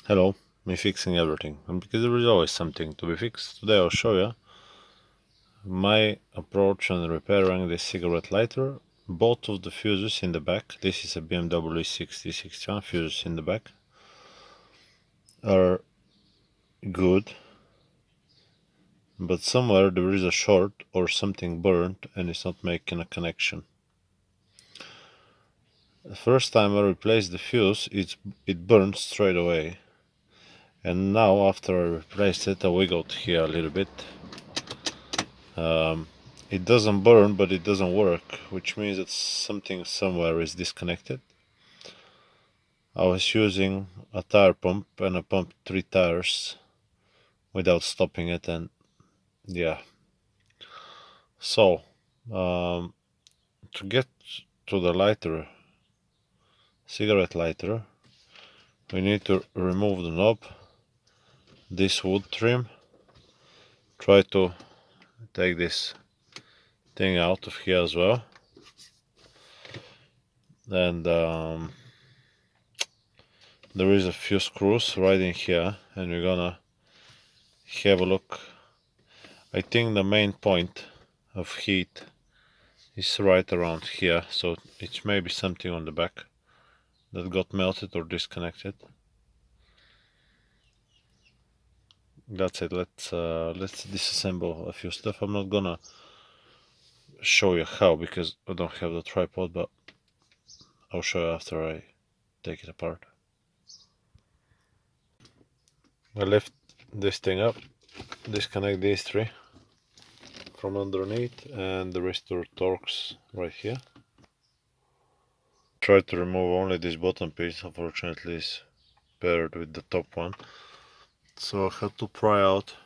Hello, me fixing everything, and because there is always something to be fixed, today I'll show you my approach on repairing this cigarette lighter. Both of the fuses in the back, this is a BMW E60, E61 fuses in the back, are good, but somewhere there is a short or something burnt and it's not making a connection. The first time I replaced the fuse, it burned straight away, and now after I replaced it, I wiggled here a little bit. It doesn't burn, but it doesn't work, which means that something somewhere is disconnected. I was using a tire pump and I pumped 3 tires without stopping it, and yeah. So, to get to the lighter, cigarette lighter, we need to remove the knob, this wood trim, try to take this thing out of here as well, and there is a few screws right in here, and we're gonna have a look. I think the main point of heat is right around here, so it's maybe something on the back that got melted or disconnected. That's it. Let's disassemble a few stuff. I'm not gonna show you how because I don't have the tripod, but I'll show you after I take it apart. I lift this thing up, disconnect these three from underneath, and the restore torques right here. Try to remove only this bottom piece. Unfortunately, it's paired with the top one, so I have to pry out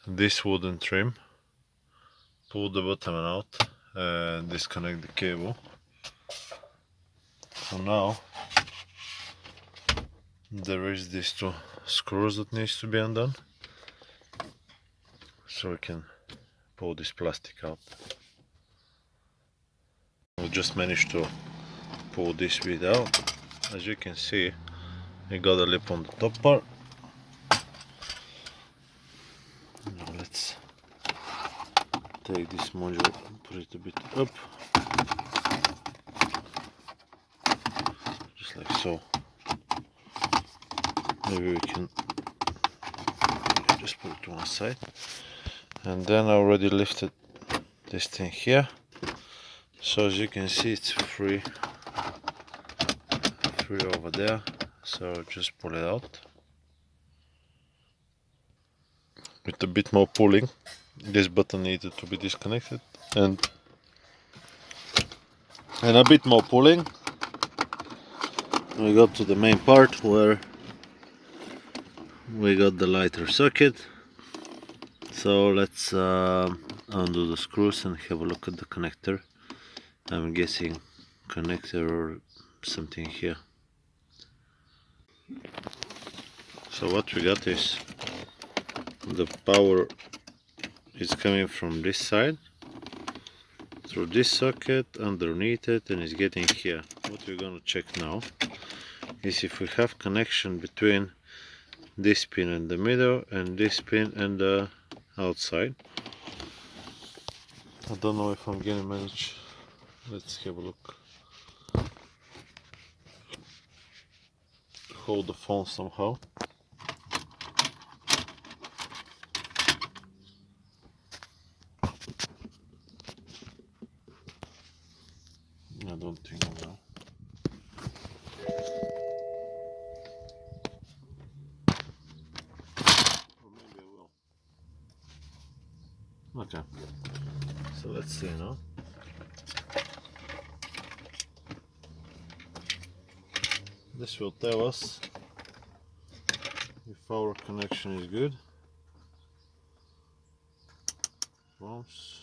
this wooden trim, pull the bottom out, and disconnect the cable. So now there is these two screws that needs to be undone, so we can pull this plastic out. We just managed to pull this bit out. As you can see, we got a lip on the top part. Now let's take this module and put it a bit up, just like so. Maybe we can just put it to one side, and then I already lifted this thing here, so as you can see it's free over there, so just pull it out with a bit more pulling. This button needed to be disconnected, and a bit more pulling. We got to the main part where we got the lighter socket. So let's undo the screws and have a look at the connector. I'm guessing connector or something here. So what we got is the power is coming from this side through this socket underneath it, and it's getting here. What we're gonna check now is if we have connection between this pin in the middle and this pin and the outside. I don't know if I'm gonna manage. Let's have a look. Hold the phone somehow. I don't think I will. Or maybe I will. Okay, so let's see now. This will tell us if our connection is good. Once.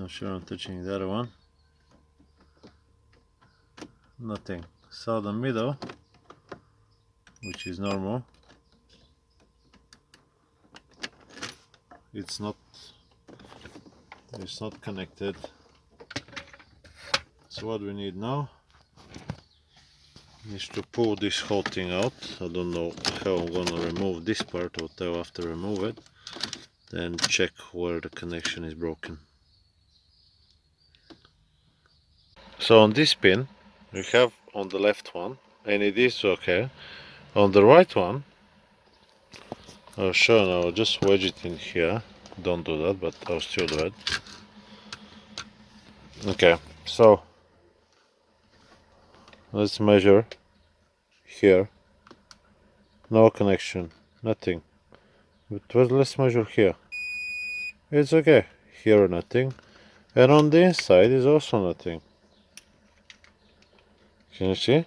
Not sure I'm touching the other one. Nothing. So the middle, which is normal, it's not connected. So what we need now is to pull this whole thing out. I don't know how I'm gonna remove this part. I'll tell after remove it. Then check where the connection is broken. So on this pin we have on the left one, and it is okay. On the right one, I'll show now. I'll just wedge it in here. Don't do that, but I'll still do it. Okay, so let's measure here. No connection, nothing. But let's measure here. It's okay. Here nothing. And on the inside is also nothing. Can you see?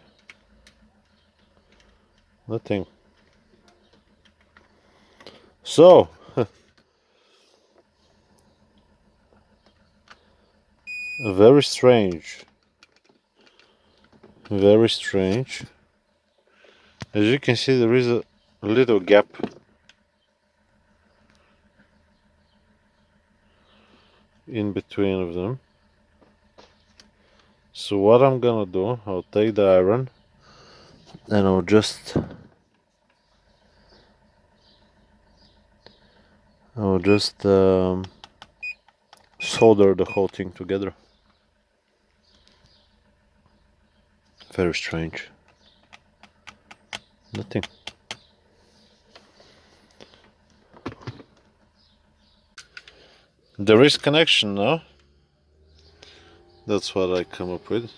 Nothing. So very strange. Very strange. As you can see, there is a little gap in between of them. So what I'm gonna do, I'll take the iron and I'll just solder the whole thing together. Very strange. Nothing. There is connection now. That's what I come up with.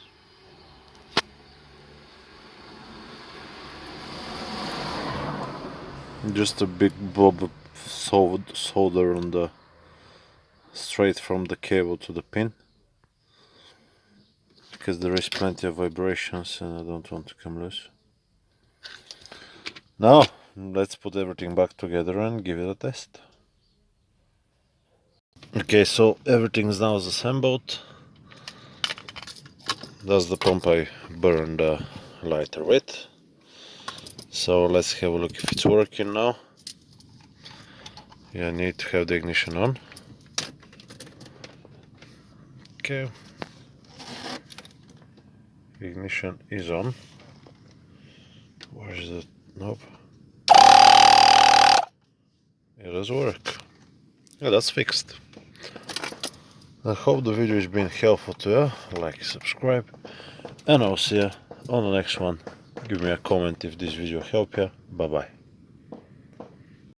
Just a big blob of solder on the straight from the cable to the pin, because there is plenty of vibrations and I don't want to come loose. Now let's put everything back together and give it a test. Okay, so everything is now assembled. That's the pump I burned the lighter with. So let's have a look if it's working now. Yeah, I need to have the ignition on. Okay. Ignition is on. Where's the knob? It does work. Yeah, that's fixed. I hope the video has been helpful to you. Like, subscribe, and I'll see you on the next one. Give me a comment if this video helped you. Bye bye.